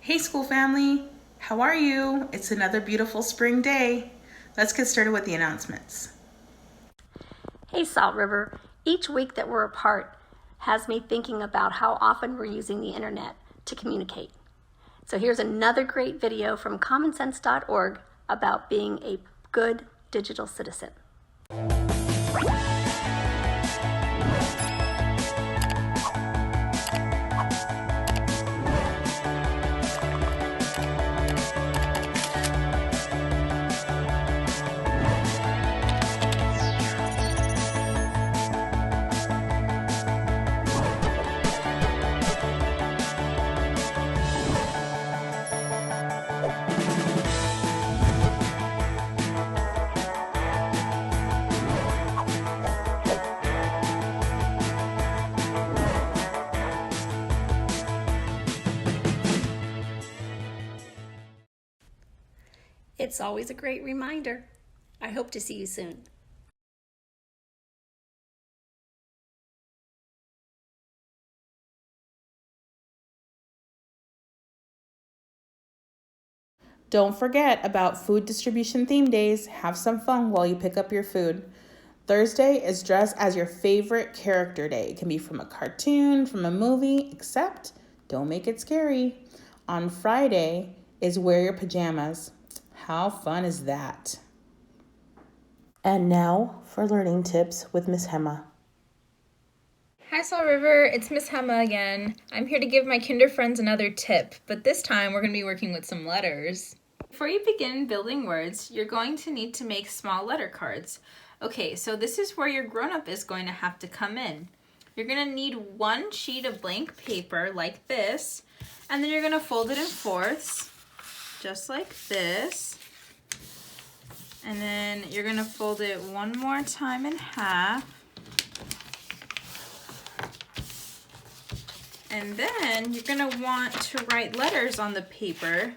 Hey school family, how are you? It's another beautiful spring day. Let's get started with the announcements. Hey Salt River, each week that we're apart has me thinking about how often we're using the internet to communicate. So here's another great video from commonsense.org about being a good digital citizen. It's always a great reminder. I hope to see you soon. Don't forget about food distribution theme days. Have some fun while you pick up your food. Thursday is dress as your favorite character day. It can be from a cartoon, from a movie, except don't make it scary. On Friday is wear your pajamas. How fun is that? And now for learning tips with Miss Gema. Hi Salt River, it's Miss Gema again. I'm here to give my kinder friends another tip, but this time we're going to be working with some letters. Before you begin building words, you're going to need to make small letter cards. Okay, so this is where your grown-up is going to have to come in. You're going to need one sheet of blank paper like this, and then you're going to fold it in fourths, just like this. And then you're going to fold it one more time in half. And then you're going to want to write letters on the paper.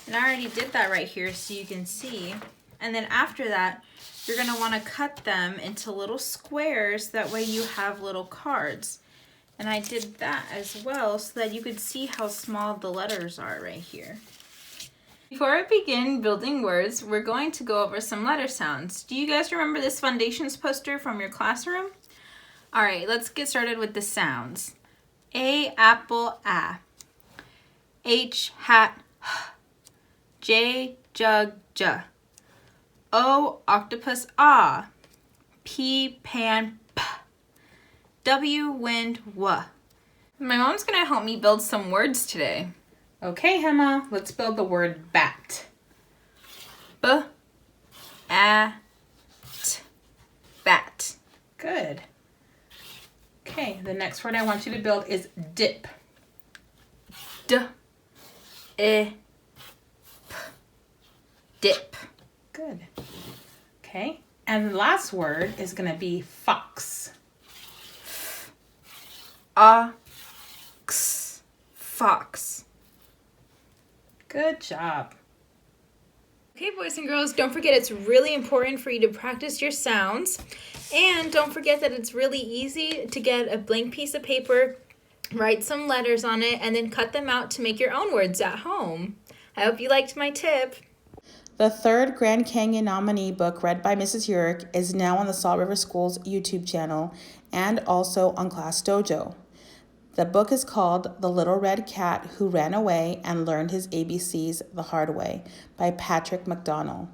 And I already did that right here so you can see. And then after that, you're going to want to cut them into little squares. That way you have little cards. And I did that as well so that you could see how small the letters are right here. Before I begin building words, we're going to go over some letter sounds. Do you guys remember this foundations poster from your classroom? All right, let's get started with the sounds. A, apple, a. H, hat, h. J, jug, j. O, octopus, ah. P, pan, p. W, wind, w. My mom's gonna help me build some words today. Okay, Gema, let's build the word bat. B, a, t. Bat. Good. Okay, the next word I want you to build is dip. D, e, p. Dip. Good. Okay, and the last word is going to be fox. Ox, fox. Good job. Okay, boys and girls, don't forget it's really important for you to practice your sounds. And don't forget that it's really easy to get a blank piece of paper, write some letters on it, and then cut them out to make your own words at home. I hope you liked my tip. The third Grand Canyon nominee book read by Mrs. Yurek is now on the Salt River School's YouTube channel and also on Class Dojo. The book is called The Little Red Cat Who Ran Away and Learned His ABCs the Hard Way by Patrick McDonnell.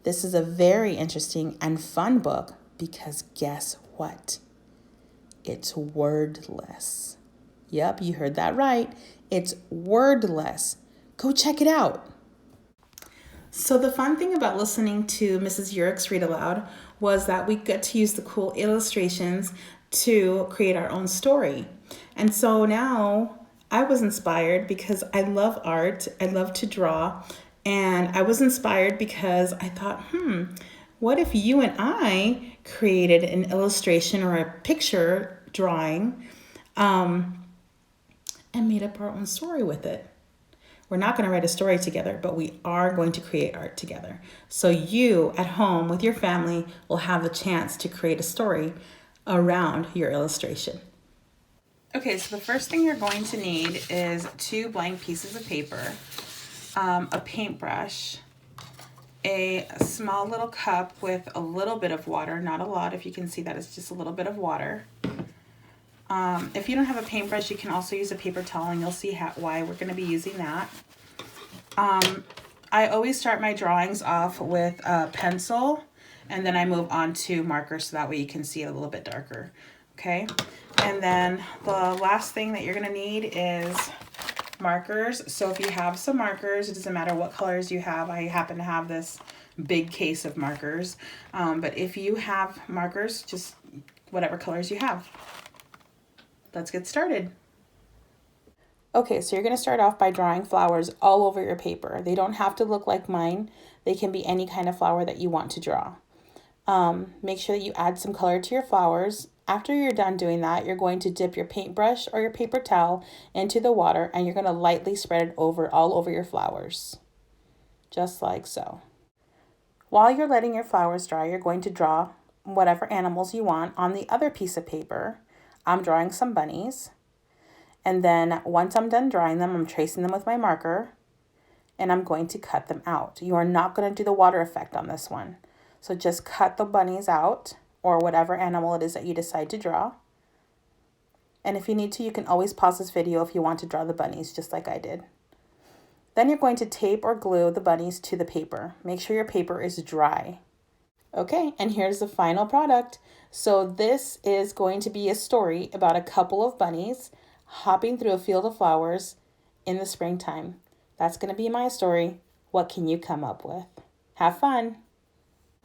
This is a very interesting and fun book because guess what? It's wordless. Yep, you heard that right. It's wordless. Go check it out. So the fun thing about listening to Mrs. Yurek's read aloud was that we get to use the cool illustrations to create our own story. And so now I was inspired because I love art, I love to draw, and I was inspired because I thought, what if you and I created an illustration or a picture drawing and made up our own story with it? We're not going to write a story together, but we are going to create art together. So you at home with your family will have the chance to create a story around your illustration. Okay, so the first thing you're going to need is 2 blank pieces of paper, a paintbrush, a small little cup with a little bit of water, not a lot. If you can see that, it's just a little bit of water. If you don't have a paintbrush, you can also use a paper towel, and you'll see why we're going to be using that. I always start my drawings off with a pencil, and then I move on to markers so that way you can see it a little bit darker. Okay, and then the last thing that you're going to need is markers. So if you have some markers, it doesn't matter what colors you have. I happen to have this big case of markers, but if you have markers, just whatever colors you have. Let's get started. Okay, so you're going to start off by drawing flowers all over your paper. They don't have to look like mine. They can be any kind of flower that you want to draw. Make sure that you add some color to your flowers. After you're done doing that, you're going to dip your paintbrush or your paper towel into the water, and you're going to lightly spread it all over your flowers, just like so. While you're letting your flowers dry, you're going to draw whatever animals you want on the other piece of paper. I'm drawing some bunnies, and then once I'm done drawing them, I'm tracing them with my marker, and I'm going to cut them out. You are not going to do the water effect on this one. So just cut the bunnies out, or whatever animal it is that you decide to draw. And if you need to, you can always pause this video if you want to draw the bunnies, just like I did. Then you're going to tape or glue the bunnies to the paper. Make sure your paper is dry. Okay, and here's the final product. So this is going to be a story about a couple of bunnies hopping through a field of flowers in the springtime. That's going to be my story. What can you come up with? Have fun.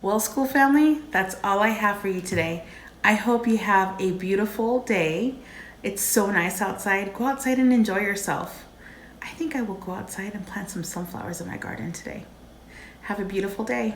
Well, school family, that's all I have for you today. I hope you have a beautiful day. It's so nice outside. Go outside and enjoy yourself. I think I will go outside and plant some sunflowers in my garden today. Have a beautiful day.